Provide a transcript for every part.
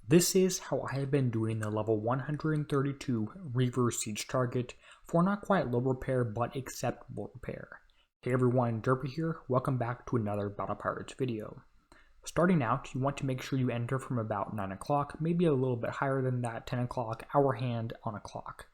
This is how I have been doing the level 132 reverse siege target for not quite low repair but acceptable repair. Hey everyone, Derpy here, welcome back to another Battle Pirates video. Starting out, you want to make sure you enter from about 9 o'clock, maybe a little bit higher than that, 10 o'clock, hour hand on a clock.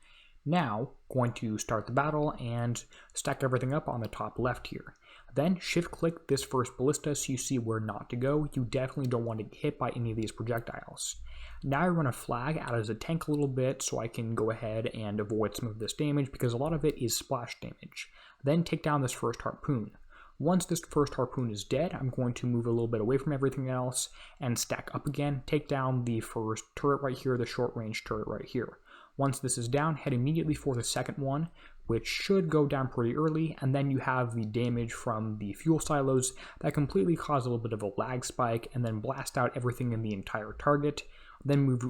Now, going to start the battle and stack everything up on the top left here. Then shift click this first ballista so you see where not to go. You definitely don't want to get hit by any of these projectiles. Now I run a flag out as a tank a little bit so I can go ahead and avoid some of this damage because a lot of it is splash damage. Then take down this first harpoon. Once this first harpoon is dead, I'm going to move a little bit away from everything else and stack up again. Take down the first turret right here, the short range turret right here. Once this is down, head immediately for the second one, which should go down pretty early, and then you have the damage from the fuel silos that completely cause a little bit of a lag spike and then blast out everything in the entire target, then move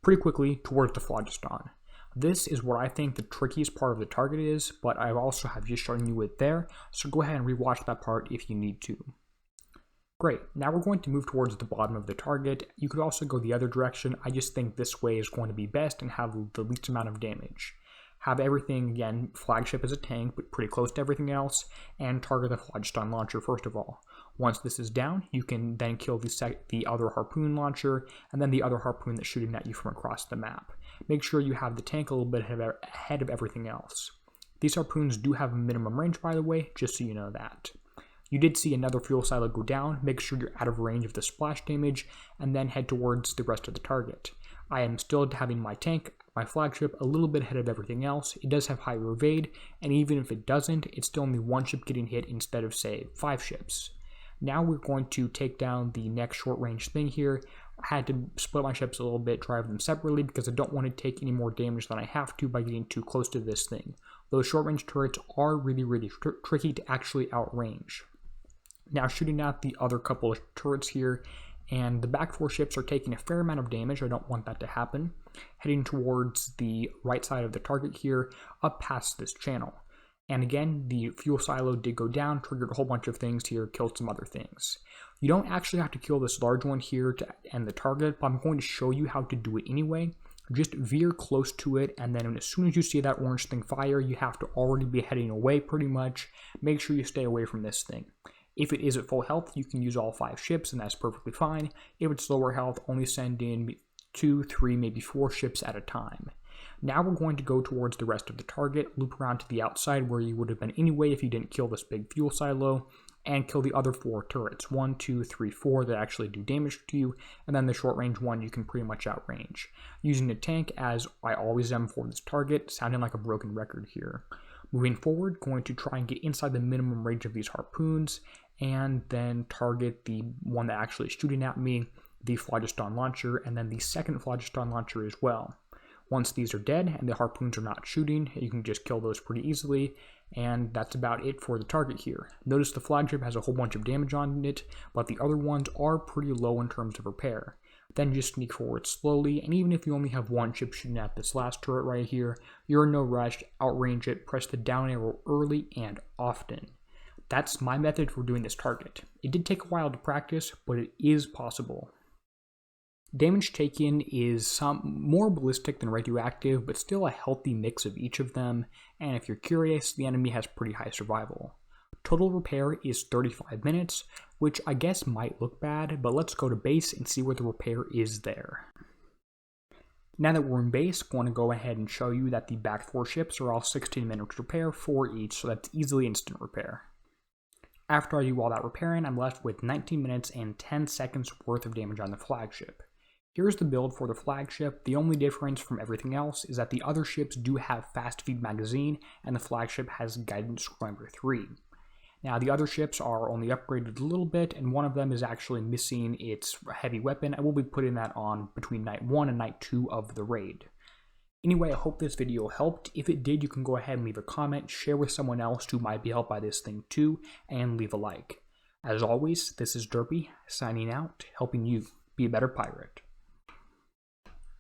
pretty quickly towards the phlogiston. This is what I think the trickiest part of the target is, but I also have just shown you it there, so go ahead and rewatch that part if you need to. Great, now we're going to move towards the bottom of the target. You could also go the other direction. I just think this way is going to be best and have the least amount of damage. Have everything, again, flagship as a tank, but pretty close to everything else, and target the phlogiston launcher first of all. Once this is down, you can then kill the other harpoon launcher, and then the other harpoon that's shooting at you from across the map. Make sure you have the tank a little bit ahead of everything else. These harpoons do have a minimum range, by the way, just so you know that. You did see another fuel silo go down. Make sure you're out of range of the splash damage, and then head towards the rest of the target. I am still having my tank, my flagship, a little bit ahead of everything else. It does have higher evade, and even if it doesn't, it's still only one ship getting hit instead of, say, 5 ships. Now we're going to take down the next short range thing here. I had to split my ships a little bit, drive them separately, because I don't want to take any more damage than I have to by getting too close to this thing. Those short range turrets are really tricky to actually outrange. Now shooting at the other couple of turrets here, and the back 4 ships are taking a fair amount of damage. I don't want that to happen. Heading towards the right side of the target here, up past this channel. And again, the fuel silo did go down, triggered a whole bunch of things here, killed some other things. You don't actually have to kill this large one here to end the target, but I'm going to show you how to do it anyway. Just veer close to it, and then as soon as you see that orange thing fire, you have to already be heading away pretty much. Make sure you stay away from this thing. If it is at full health, you can use all 5 ships, and that's perfectly fine. If it's lower health, only send in 2, 3, maybe 4 ships at a time. Now we're going to go towards the rest of the target, loop around to the outside where you would have been anyway if you didn't kill this big fuel silo, and kill the other 4 turrets, 1, 2, 3, 4 that actually do damage to you, and then the short range one you can pretty much outrange. Using a tank as I always am for this target, sounding like a broken record here. Moving forward, going to try and get inside the minimum range of these harpoons, and then target the one that actually is shooting at me, the phlogiston launcher, and then the second phlogiston launcher as well. Once these are dead and the harpoons are not shooting, you can just kill those pretty easily, and that's about it for the target here. Notice the flagship has a whole bunch of damage on it, but the other ones are pretty low in terms of repair. Then just sneak forward slowly, and even if you only have 1 ship shooting at this last turret right here, you're in no rush, outrange it, press the down arrow early and often. That's my method for doing this target. It did take a while to practice, but it is possible. Damage taken is some more ballistic than radioactive, but still a healthy mix of each of them, and if you're curious, the enemy has pretty high survival. Total repair is 35 minutes, which I guess might look bad, but let's go to base and see where the repair is there. Now that we're in base, I want to go ahead and show you that the back 4 ships are all 16 minutes repair for each, so that's easily instant repair. After I do all that repairing, I'm left with 19 minutes and 10 seconds worth of damage on the flagship. Here's the build for the flagship. The only difference from everything else is that the other ships do have fast feed magazine, and the flagship has guidance scrambler 3. Now the other ships are only upgraded a little bit, and one of them is actually missing its heavy weapon. I will be putting that on between night 1 and night 2 of the raid. Anyway, I hope this video helped. If it did, you can go ahead and leave a comment, share with someone else who might be helped by this thing too, and leave a like. As always, this is Derpy, signing out, helping you be a better pirate.